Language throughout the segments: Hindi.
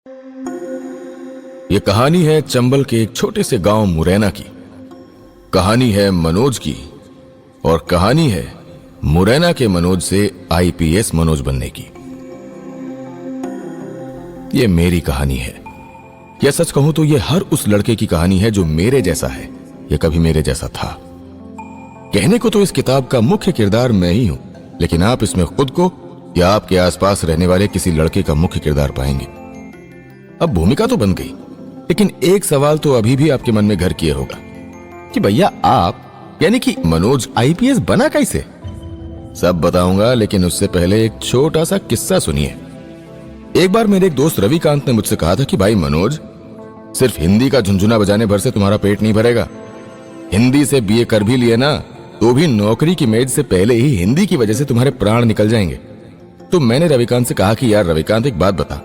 ये कहानी है चंबल के एक छोटे से गांव मुरैना की। कहानी है मनोज की और कहानी है मुरैना के मनोज से आईपीएस मनोज बनने की। ये मेरी कहानी है, या सच कहूं तो ये हर उस लड़के की कहानी है जो मेरे जैसा है या कभी मेरे जैसा था। कहने को तो इस किताब का मुख्य किरदार मैं ही हूं, लेकिन आप इसमें खुद को या आपके आसपास रहने वाले किसी लड़के का मुख्य किरदार पाएंगे। अब भूमिका तो बन गई, लेकिन एक सवाल तो अभी भी आपके मन में घर किए होगा कि भैया आप यानी कि मनोज आईपीएस बना कैसे? सब बताऊंगा, लेकिन उससे पहले एक छोटा सा किस्सा सुनिए। एक बार मेरे एक दोस्त रविकांत ने मुझसे कहा था कि भाई मनोज, सिर्फ हिंदी का झुनझुना बजाने भर से तुम्हारा पेट नहीं भरेगा। हिंदी से बीए कर भी लिए ना तो भी नौकरी की मेज से पहले ही हिंदी की वजह से तुम्हारे प्राण निकल जाएंगे। तो मैंने रविकांत से कहा कि यार रविकांत, एक बात बता,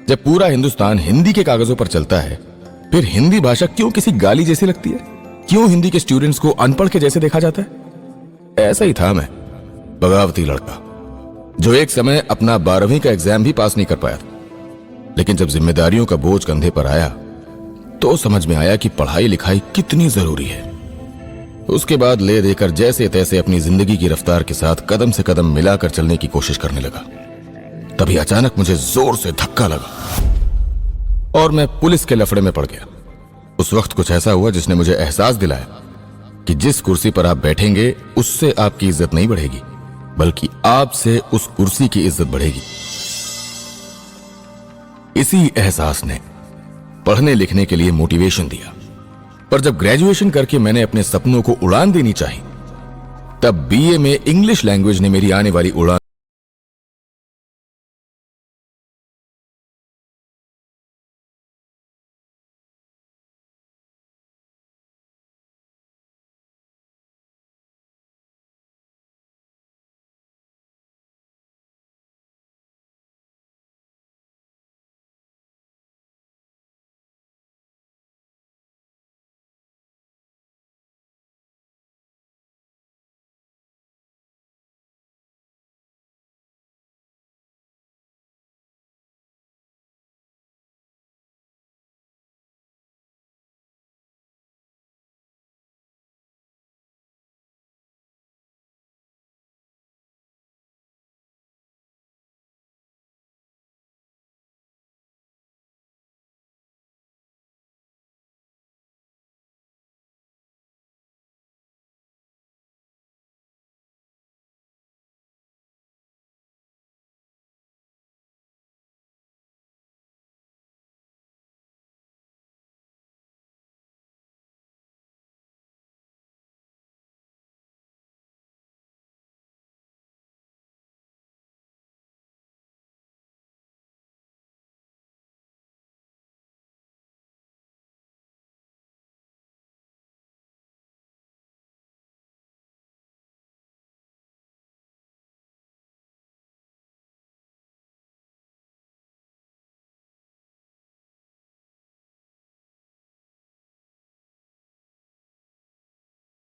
जब पूरा हिंदुस्तान हिंदी के कागजों पर चलता है, फिर हिंदी भाषा क्यों किसी गाली जैसी लगती है? क्यों हिंदी के स्टूडेंट्स को अनपढ़ के जैसे देखा जाता है? ऐसा ही था मैं, बगावती लड़का जो एक समय अपना 12वीं का एग्जाम भी पास नहीं कर पाया था। लेकिन जब जिम्मेदारियों का बोझ कंधे पर आया तो समझ में आया कि पढ़ाई लिखाई कितनी जरूरी है। उसके बाद ले देकर जैसे तैसे अपनी जिंदगी की रफ्तार के साथ कदम से कदम मिलाकर चलने की कोशिश करने लगा। तभी अचानक मुझे जोर से धक्का लगा और मैं पुलिस के लफड़े में पड़ गया। उस वक्त कुछ ऐसा हुआ जिसने मुझे एहसास दिलाया कि जिस कुर्सी पर आप बैठेंगे उससे आपकी इज्जत नहीं बढ़ेगी, बल्कि आपसे उस कुर्सी की इज्जत बढ़ेगी। इसी एहसास ने पढ़ने लिखने के लिए मोटिवेशन दिया। पर जब ग्रेजुएशन करके मैंने अपने सपनों को उड़ान देनी चाहिए, तब बीए में इंग्लिश लैंग्वेज ने मेरी आने वाली उड़ान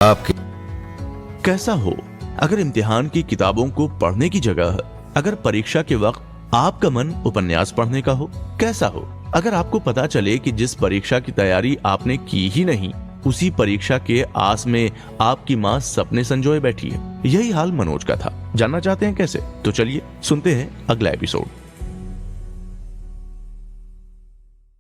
आपके कैसा हो अगर इम्तिहान की किताबों को पढ़ने की जगह अगर परीक्षा के वक्त आपका मन उपन्यास पढ़ने का हो? कैसा हो अगर आपको पता चले कि जिस परीक्षा की तैयारी आपने की ही नहीं, उसी परीक्षा के आस में आपकी माँ सपने संजोए बैठी है? यही हाल मनोज का था। जानना चाहते हैं कैसे? तो चलिए सुनते हैं अगला एपिसोड।